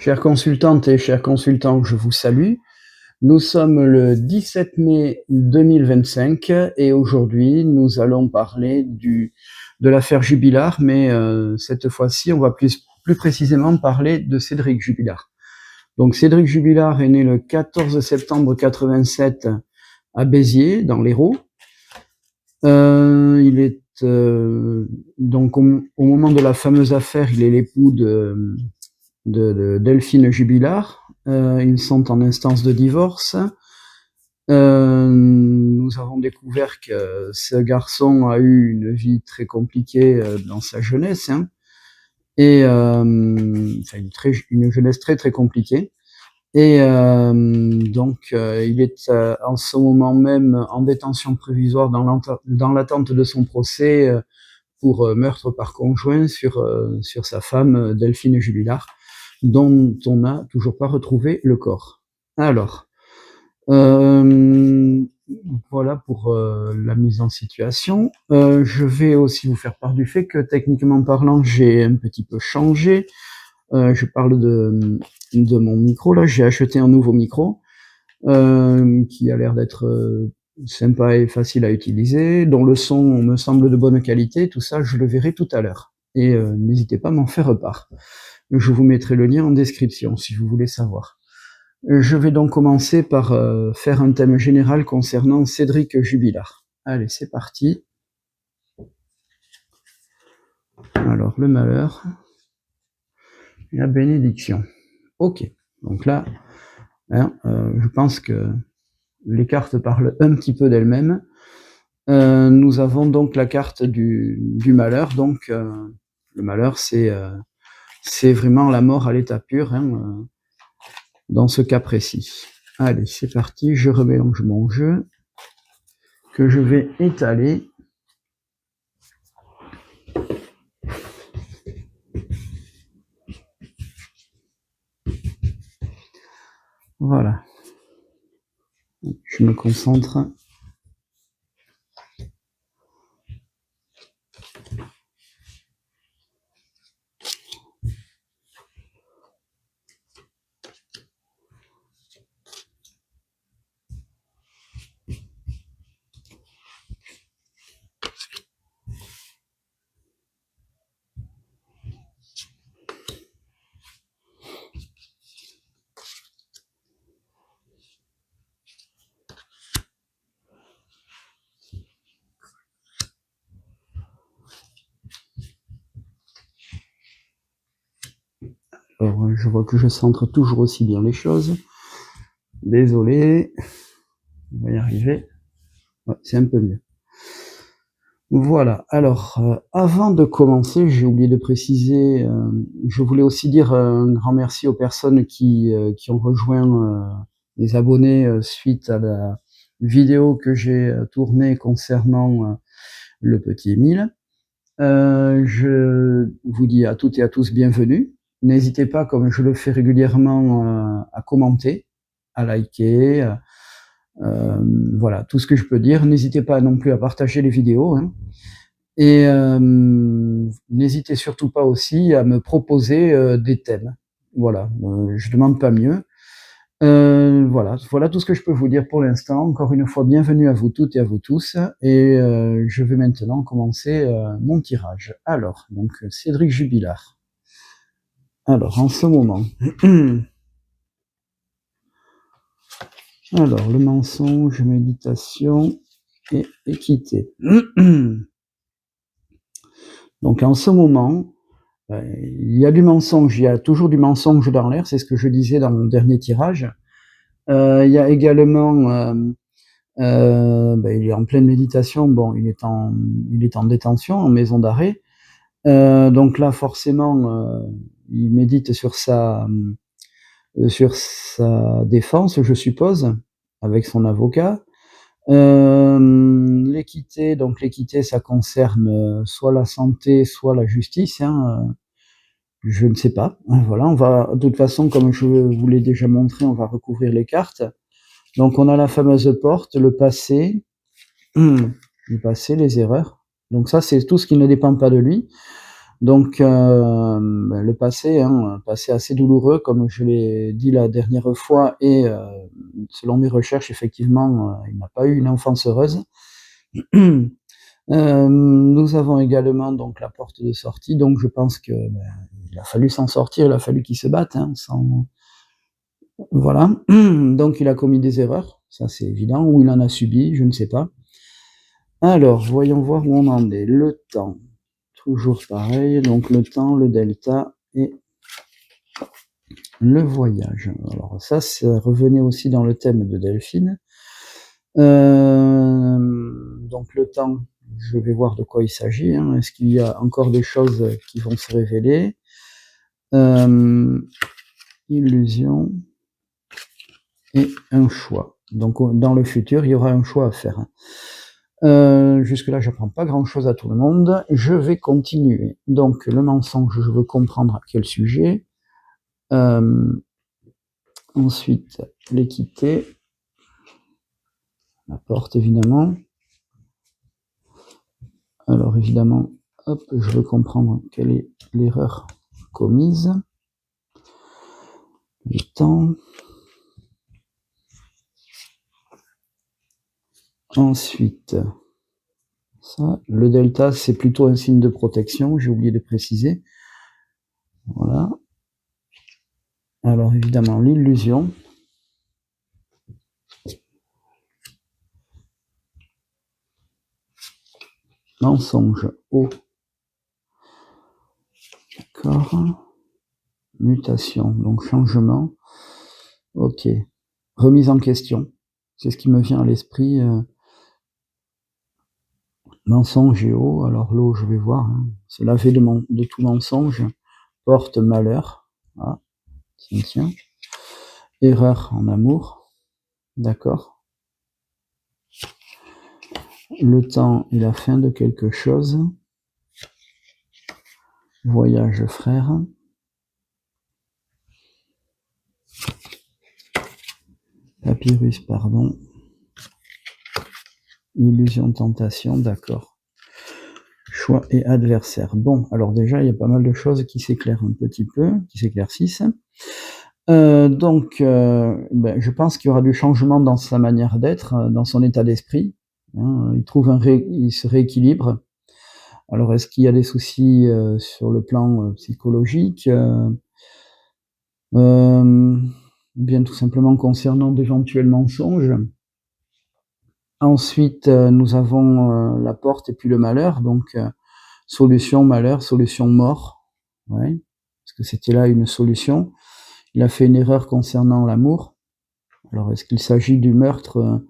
Chères consultantes et chers consultants, je vous salue. Nous sommes le 17 mai 2025 et aujourd'hui, nous allons parler de l'affaire Jubilard, mais cette fois-ci, on va plus précisément parler de Cédric Jubilard. Donc Cédric Jubilard est né le 14 septembre 87 à Béziers, dans l'Hérault. Il est donc au moment de la fameuse affaire, il est l'époux de Delphine Jubilard. Ils sont en instance de divorce. Nous avons découvert que ce garçon a eu une vie très compliquée dans sa jeunesse, hein, et une jeunesse très très compliquée. Et donc il est en ce moment même en détention provisoire dans l'attente de son procès pour meurtre par conjoint sur sa femme Delphine Jubilard, dont on n'a toujours pas retrouvé le corps. Alors, voilà pour la mise en situation. Je vais aussi vous faire part du fait que, techniquement parlant, j'ai un petit peu changé. Je parle de mon micro, là. J'ai acheté un nouveau micro qui a l'air d'être sympa et facile à utiliser, dont le son me semble de bonne qualité. Tout ça, je le verrai tout à l'heure. Et n'hésitez pas à m'en faire part. Je vous mettrai le lien en description si vous voulez savoir. Je vais donc commencer par faire un thème général concernant Cédric Jubilard. Allez, c'est parti. Alors, le malheur, la bénédiction. Ok, donc là, hein, je pense que les cartes parlent un petit peu d'elles-mêmes. Nous avons donc la carte du malheur. Donc, le malheur, c'est vraiment la mort à l'état pur, hein, dans ce cas précis. Allez, c'est parti, je remélange mon jeu, que je vais étaler. Voilà. Je me concentre. Alors, je vois que je centre toujours aussi bien les choses. Désolé. On va y arriver. Ouais, c'est un peu mieux. Voilà. Alors, avant de commencer, j'ai oublié de préciser, je voulais aussi dire un grand merci aux personnes qui ont rejoint les abonnés suite à la vidéo que j'ai tournée concernant le petit Émile. Je vous dis à toutes et à tous bienvenue. N'hésitez pas, comme je le fais régulièrement, à commenter, à liker, voilà, tout ce que je peux dire. N'hésitez pas non plus à partager les vidéos, hein. Et n'hésitez surtout pas aussi à me proposer des thèmes. Voilà, je demande pas mieux. Voilà tout ce que je peux vous dire pour l'instant. Encore une fois, bienvenue à vous toutes et à vous tous. Et je vais maintenant commencer mon tirage. Alors, donc Cédric Jubilard. Alors, en ce moment. Alors, le mensonge, méditation et équité. Donc, en ce moment, il y a du mensonge, il y a toujours du mensonge dans l'air, c'est ce que je disais dans mon dernier tirage. Il y a également, il est en pleine méditation, bon, il est en détention, en maison d'arrêt. Donc là, forcément, il médite sur sa défense, je suppose, avec son avocat. L'équité, donc l'équité, ça concerne soit la santé, soit la justice, hein, je ne sais pas. Voilà, on va, de toute façon, comme je vous l'ai déjà montré, on va recouvrir les cartes. Donc on a la fameuse porte, le passé, les erreurs. Donc ça, c'est tout ce qui ne dépend pas de lui. Donc, le passé, un passé assez douloureux comme je l'ai dit la dernière fois et selon mes recherches, effectivement, il n'a pas eu une enfance heureuse. Nous avons également donc la porte de sortie, donc je pense que, il a fallu s'en sortir, il a fallu qu'il se batte, hein, sans voilà. Donc il a commis des erreurs, ça c'est évident, ou il en a subi, je ne sais pas. Alors, voyons voir où on en est. Le temps, toujours pareil, donc le temps, le delta et le voyage. Alors ça revenait aussi dans le thème de Delphine. Donc le temps, je vais voir de quoi il s'agit, hein. Est-ce qu'il y a encore des choses qui vont se révéler? Illusion et un choix. Donc dans le futur, il y aura un choix à faire. Jusque-là, j'apprends pas grand-chose à tout le monde. Je vais continuer. Donc le mensonge, je veux comprendre à quel sujet. Ensuite, l'équité. La porte, évidemment. Alors évidemment, hop, je veux comprendre quelle est l'erreur commise. Le temps. Ensuite, ça, le delta, c'est plutôt un signe de protection, j'ai oublié de préciser. Voilà. Alors évidemment, l'illusion. Mensonge, haut. D'accord. Mutation, donc changement. Ok. Remise en question. C'est ce qui me vient à l'esprit. Mensonge et eau. Alors l'eau, je vais voir. Hein. C'est la fait de tout mensonge. Porte malheur. Ah, tiens. Erreur en amour. D'accord. Le temps et la fin de quelque chose. Voyage frère. Papyrus, pardon. Illusion, tentation, d'accord. Choix et adversaire. Bon, alors déjà, il y a pas mal de choses qui s'éclairent un petit peu, qui s'éclaircissent. Donc, je pense qu'il y aura du changement dans sa manière d'être, dans son état d'esprit. Hein, il se rééquilibre. Alors, est-ce qu'il y a des soucis sur le plan psychologique bien tout simplement concernant d'éventuels mensonges. Ensuite, nous avons la porte et puis le malheur, donc solution malheur, solution mort. Ouais, parce que c'était là une solution. Il a fait une erreur concernant l'amour. Alors, est-ce qu'il s'agit du meurtre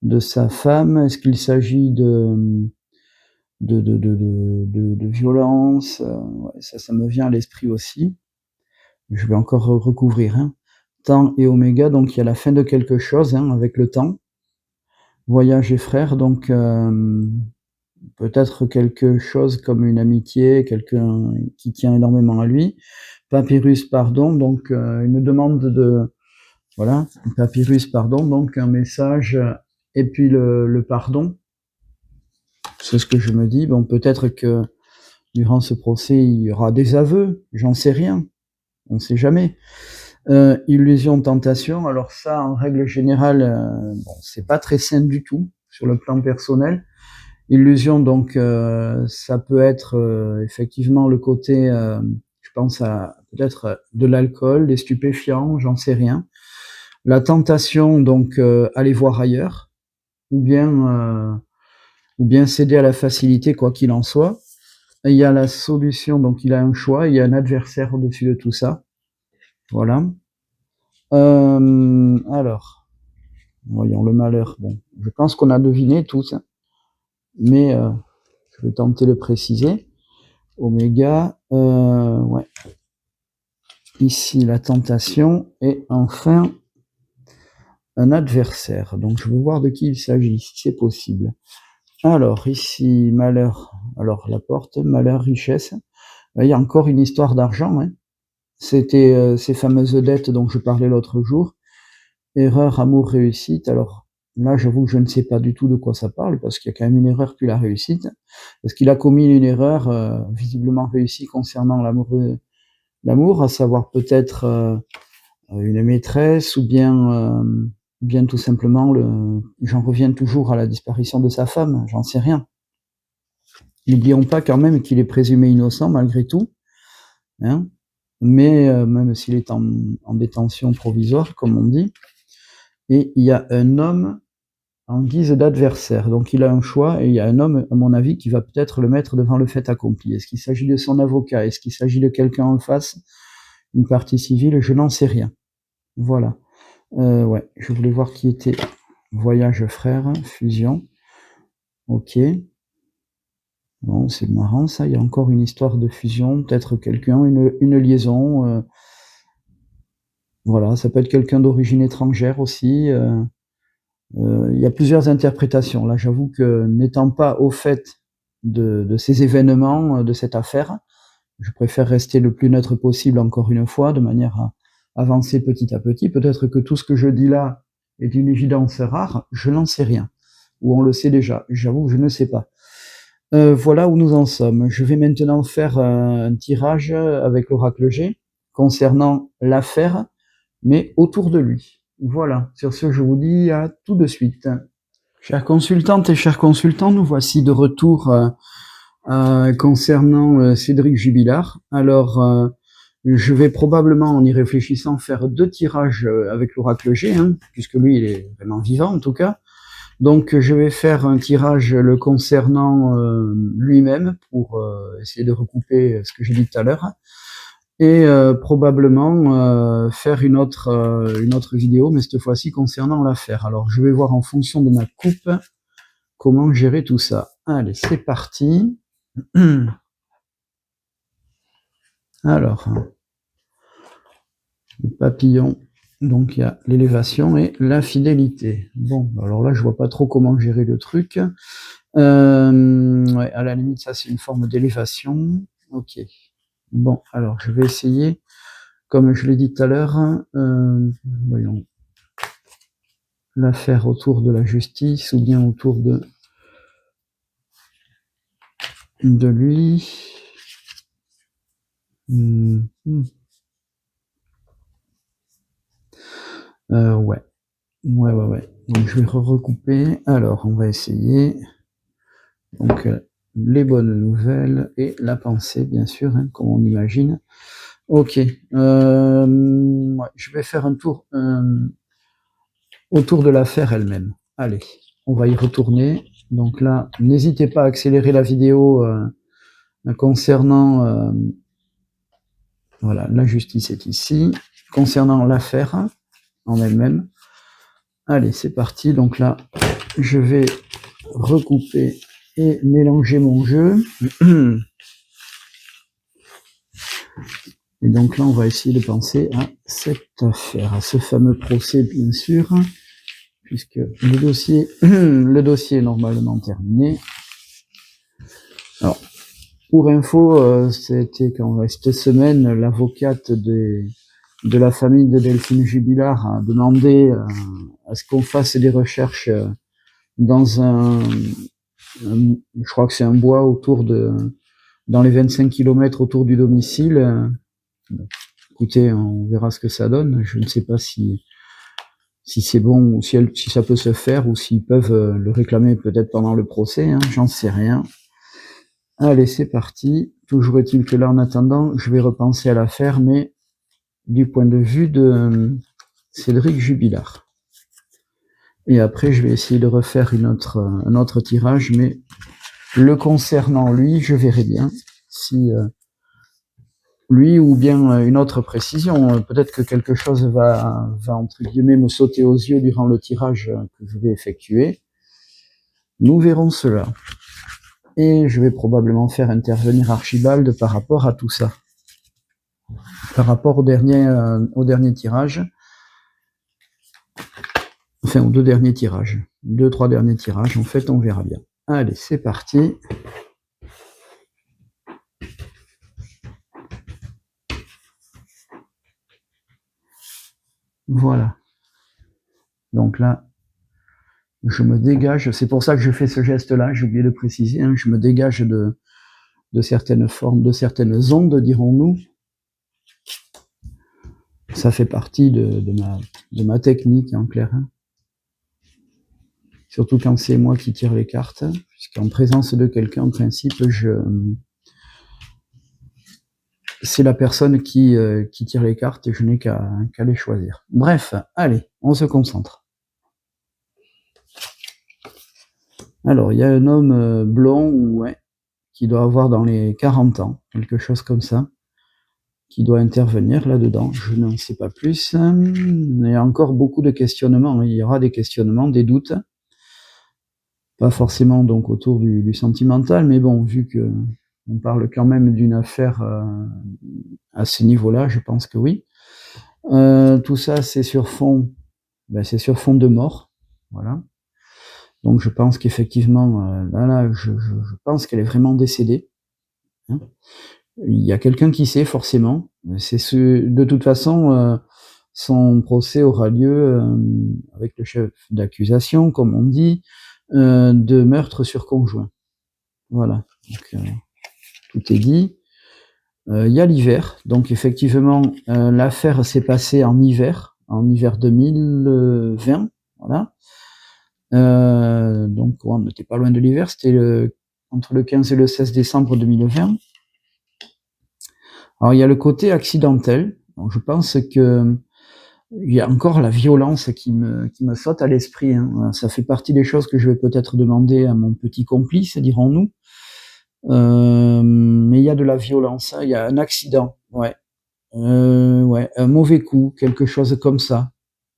de sa femme? Est-ce qu'il s'agit de violence? Ouais, ça me vient à l'esprit aussi. Je vais encore recouvrir. Hein. Temps et oméga, donc il y a la fin de quelque chose hein, avec le temps. Voyage et frère, donc peut-être quelque chose comme une amitié, quelqu'un qui tient énormément à lui. Papyrus, pardon, donc une demande de... Voilà, papyrus, pardon, donc un message et puis le pardon. C'est ce que je me dis. Bon, peut-être que durant ce procès, il y aura des aveux, j'en sais rien, on ne sait jamais. Illusion, tentation, alors ça, en règle générale, bon, c'est pas très sain du tout sur le plan personnel. Illusion, donc, ça peut être effectivement le côté, je pense à peut-être de l'alcool, des stupéfiants, j'en sais rien. La tentation, donc, aller voir ailleurs, ou bien céder à la facilité, quoi qu'il en soit. Et il y a la solution, donc il a un choix, il y a un adversaire au-dessus de tout ça. Voilà. Alors, voyons le malheur. Bon, je pense qu'on a deviné tous, hein, mais je vais tenter de préciser. Oméga, ouais. Ici, la tentation et enfin un adversaire. Donc, je veux voir de qui il s'agit, si c'est possible. Alors, ici, malheur. Alors, la porte, malheur, richesse. Il y a encore une histoire d'argent. Hein. C'était ces fameuses dettes dont je parlais l'autre jour. Erreur, amour, réussite. Alors, Là, j'avoue que je ne sais pas du tout de quoi ça parle, parce qu'il y a quand même une erreur puis la réussite. Est-ce qu'il a commis une erreur visiblement réussie concernant l'amour, à savoir peut-être une maîtresse, ou bien tout simplement j'en reviens toujours à la disparition de sa femme, j'en sais rien. N'oublions pas quand même qu'il est présumé innocent malgré tout, hein, mais même s'il est en détention provisoire, comme on dit, et il y a un homme en guise d'adversaire. Donc il a un choix, et il y a un homme, à mon avis, qui va peut-être le mettre devant le fait accompli. Est-ce qu'il s'agit de son avocat? Est-ce qu'il s'agit de quelqu'un en face? Une partie civile? Je n'en sais rien. Voilà. Ouais, je voulais voir qui était Voyage Frère, Fusion. Ok. Bon, c'est marrant ça, il y a encore une histoire de fusion, peut-être quelqu'un, une liaison. Voilà, ça peut être quelqu'un d'origine étrangère aussi. Il y a plusieurs interprétations. Là, j'avoue que n'étant pas au fait de ces événements, de cette affaire, je préfère rester le plus neutre possible, encore une fois, de manière à avancer petit à petit. Peut-être que tout ce que je dis là est une évidence rare, je n'en sais rien. Ou on le sait déjà, j'avoue que je ne sais pas. Voilà où nous en sommes. Je vais maintenant faire un tirage avec l'oracle G concernant l'affaire, mais autour de lui. Voilà, sur ce, je vous dis à tout de suite. Chères consultantes et chers consultants, nous voici de retour concernant Cédric Jubilard. Alors, je vais probablement, en y réfléchissant, faire 2 tirages avec l'oracle G, hein, puisque lui, il est vraiment vivant en tout cas. Donc, je vais faire un tirage le concernant lui-même pour essayer de recouper ce que j'ai dit tout à l'heure, et probablement faire une autre vidéo, mais cette fois-ci concernant l'affaire. Alors, je vais voir en fonction de ma coupe comment gérer tout ça. Allez, c'est parti. Alors, le papillon, donc il y a l'élévation et la fidélité. Bon, alors là, je vois pas trop comment gérer le truc. Ouais, à la limite, ça c'est une forme d'élévation. Ok. Bon, alors je vais essayer, comme je l'ai dit tout à l'heure, voyons, l'affaire autour de la justice, ou bien autour de lui. Ouais. Ouais. Donc je vais recouper. Alors, on va essayer. Donc, les bonnes nouvelles et la pensée, bien sûr, hein, comme on imagine. Ok. Ouais, je vais faire un tour autour de l'affaire elle-même. Allez, on va y retourner. Donc là, n'hésitez pas à accélérer la vidéo concernant... voilà, la justice est ici. Concernant l'affaire en elle-même. Allez, c'est parti. Donc là, je vais recouper et mélanger mon jeu. Et donc là, on va essayer de penser à cette affaire, à ce fameux procès, bien sûr, puisque le dossier est normalement terminé. Alors, pour info, c'était cette semaine, l'avocate de la famille de Delphine Jubilard a demandé à ce qu'on fasse des recherches dans je crois que c'est un bois dans les 25 km autour du domicile. Écoutez, on verra ce que ça donne. Je ne sais pas si c'est bon, ou si ça peut se faire, ou s'ils peuvent le réclamer peut-être pendant le procès, hein, j'en sais rien. Allez, c'est parti. Toujours est-il que là, en attendant, je vais repenser à l'affaire, mais du point de vue de Cédric Jubilard. Et après, je vais essayer de refaire un autre tirage, mais le concernant lui, je verrai bien si lui ou bien une autre précision. Peut-être que quelque chose va entre guillemets me sauter aux yeux durant le tirage que je vais effectuer. Nous verrons cela. Et je vais probablement faire intervenir Archibald par rapport à tout ça. Par rapport au dernier tirage. Enfin, aux 2 derniers tirages. 2-3 derniers tirages, en fait, on verra bien. Allez, c'est parti. Voilà. Donc là, Je me dégage, c'est pour ça que je fais ce geste-là, j'ai oublié de préciser, hein, je me dégage de certaines formes, de certaines ondes, dirons-nous. Ça fait partie de ma technique, en clair. Hein. Surtout quand c'est moi qui tire les cartes, puisqu'en présence de quelqu'un, en principe, c'est la personne qui tire les cartes et je n'ai qu'à les choisir. Bref, allez, on se concentre. Alors, il y a un homme blond, ouais, qui doit avoir dans les 40 ans, quelque chose comme ça, qui doit intervenir là-dedans. Je n'en sais pas plus. Il y a encore beaucoup de questionnements. Il y aura des questionnements, des doutes. Pas forcément donc autour du sentimental, mais bon, vu que on parle quand même d'une affaire à ce niveau-là, je pense que oui. Tout ça, c'est sur fond de mort, voilà. Donc je pense qu'effectivement, là, je pense qu'elle est vraiment décédée. Hein. Il y a quelqu'un qui sait forcément. De toute façon, son procès aura lieu avec le chef d'accusation, comme on dit, de meurtre sur conjoint. Voilà. Donc, tout est dit. Il y a l'hiver. Donc effectivement, l'affaire s'est passée en hiver 2020. Voilà. Donc on n'était pas loin de l'hiver. C'était entre le 15 et le 16 décembre 2020. Alors il y a le côté accidentel. Donc, je pense que il y a encore la violence qui me saute à l'esprit. Hein. Ça fait partie des choses que je vais peut-être demander à mon petit complice, dirons-nous. Mais il y a de la violence, hein. Il y a un accident, ouais. Ouais, un mauvais coup, quelque chose comme ça.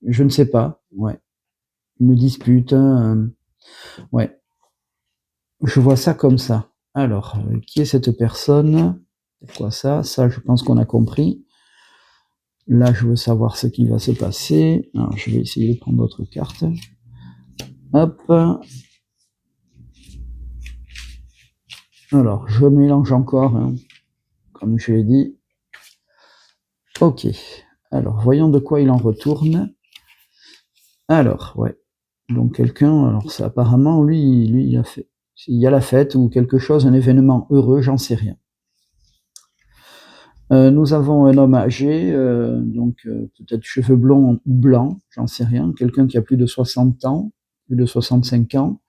Je ne sais pas, ouais. Une dispute, ouais. Je vois ça comme ça. Alors, qui est cette personne? Pourquoi ça? Ça, je pense qu'on a compris. Là, je veux savoir ce qui va se passer. Alors, je vais essayer de prendre d'autres cartes. Hop. Alors, je mélange encore, hein, comme je l'ai dit. Ok. Alors, voyons de quoi il en retourne. Alors, ouais. Donc quelqu'un, alors ça apparemment, lui, il a fait. Il y a la fête ou quelque chose, un événement heureux, j'en sais rien. Nous avons un homme âgé, donc peut-être cheveux blonds ou blancs, j'en sais rien. Quelqu'un qui a plus de 60 ans, plus de 65 ans.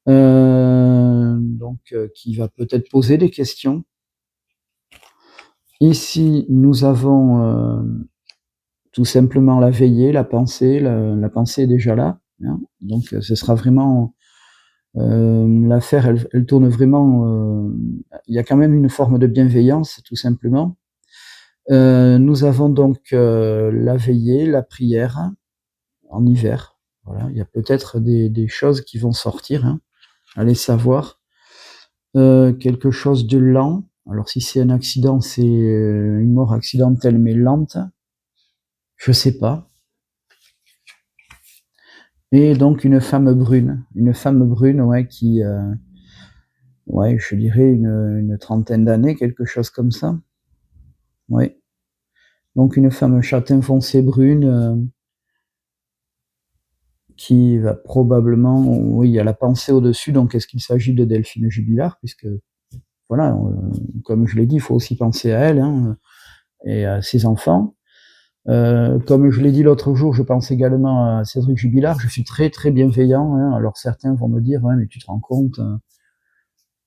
Donc qui va peut-être poser des questions. Ici, nous avons tout simplement la veillée, la pensée. La pensée est déjà là. Hein. Donc ce sera vraiment... l'affaire, elle tourne vraiment... il y a quand même une forme de bienveillance, tout simplement. Nous avons donc la veillée, la prière, en hiver. Voilà, il y a peut-être des choses qui vont sortir, hein. Allez savoir. Quelque chose de lent. Alors si c'est un accident, c'est une mort accidentelle mais lente. Je sais pas. Et donc une femme brune, ouais, qui, ouais, je dirais une trentaine d'années, quelque chose comme ça. Ouais. Donc une femme châtain foncé brune qui va probablement, oui, il y a la pensée au-dessus. Donc est-ce qu'il s'agit de Delphine Jubilard, puisque voilà, comme je l'ai dit, il faut aussi penser à elle, hein, et à ses enfants. Comme je l'ai dit l'autre jour, je pense également à Cédric Jubilard. Je suis très très bienveillant. Hein. Alors certains vont me dire, ouais, mais tu te rends compte,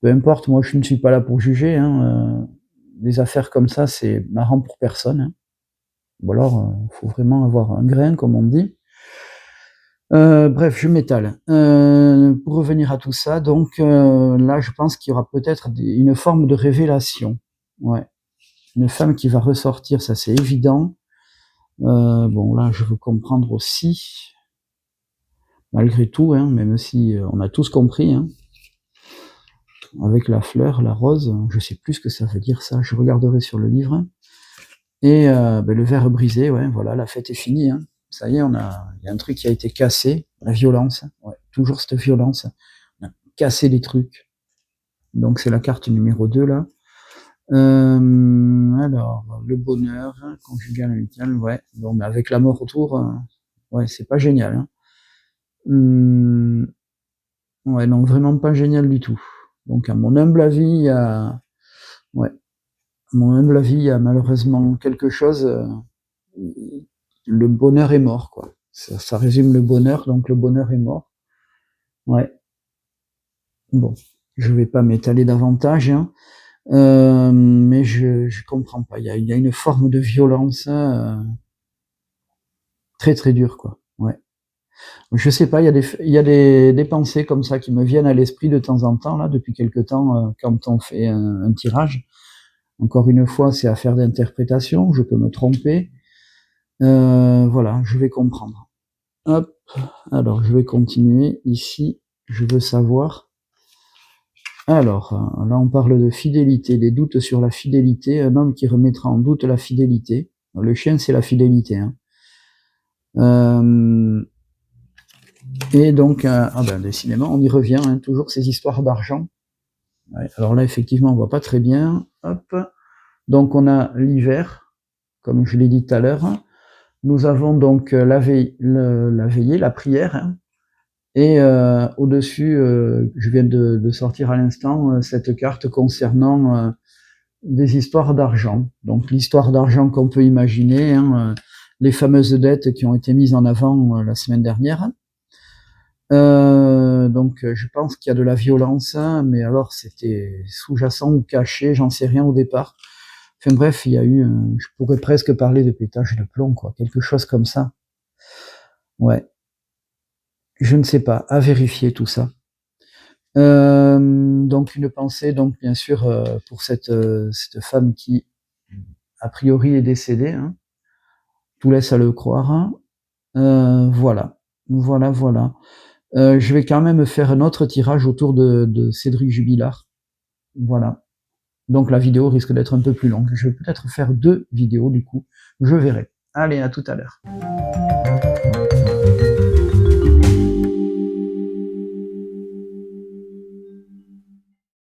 peu importe, moi je ne suis pas là pour juger. Hein. Des affaires comme ça, c'est marrant pour personne. Hein. Ou alors, faut vraiment avoir un grain, comme on dit. Bref, je m'étale. Pour revenir à tout ça, donc là, je pense qu'il y aura peut-être une forme de révélation. Ouais, une femme qui va ressortir, ça c'est évident. Bon, là, je veux comprendre aussi, malgré tout, hein, même si on a tous compris, hein, avec la fleur, la rose, je sais plus ce que ça veut dire ça, je regarderai sur le livre. Et le verre brisé, ouais, voilà, la fête est finie. Hein. Ça y est, il y a un truc qui a été cassé, la violence, ouais, toujours cette violence, on a cassé les trucs. Donc c'est la carte numéro 2 là. Alors, le bonheur, conjugal, amical, ouais. Bon, mais avec la mort autour, ouais, c'est pas génial. Hein. Ouais, non, vraiment pas génial du tout. Donc à mon humble avis, il y a ouais, à mon humble avis, il y a malheureusement quelque chose, le bonheur est mort, quoi. Ça résume le bonheur, donc le bonheur est mort. Ouais. Bon, je vais pas m'étaler davantage, hein, mais je comprends pas. Il y a une forme de violence, très, très dure, quoi. Ouais. Je sais pas, il y a des pensées comme ça qui me viennent à l'esprit de temps en temps, là, depuis quelque temps, quand on fait un tirage. Encore une fois, c'est affaire d'interprétation, je peux me tromper. Voilà, je vais comprendre. Hop, alors je vais continuer ici. Je veux savoir. Alors, là on parle de fidélité, des doutes sur la fidélité, un homme qui remettra en doute la fidélité. Le chien, c'est la fidélité, hein. Et donc, ah ben décidément, on y revient, hein, toujours ces histoires d'argent. Ouais, alors là, effectivement, on voit pas très bien. Hop. Donc on a l'hiver, comme je l'ai dit tout à l'heure. Nous avons donc la veillée, la prière, hein, et au-dessus, je viens de sortir à l'instant cette carte concernant des histoires d'argent. Donc l'histoire d'argent qu'on peut imaginer, hein, les fameuses dettes qui ont été mises en avant la semaine dernière. Donc je pense qu'il y a de la violence, hein, mais alors c'était sous-jacent ou caché, j'en sais rien au départ. Enfin bref, il y a eu, je pourrais presque parler de pétage de plomb, quoi, quelque chose comme ça. Ouais, je ne sais pas, à vérifier tout ça. Donc une pensée, donc bien sûr, pour cette femme qui, a priori, est décédée, hein. Tout laisse à le croire, hein. Voilà, voilà, voilà. Je vais quand même faire un autre tirage autour de Cédric Jubilard. Voilà. Donc la vidéo risque d'être un peu plus longue. Je vais peut-être faire 2 vidéos du coup. Je verrai. Allez, à tout à l'heure.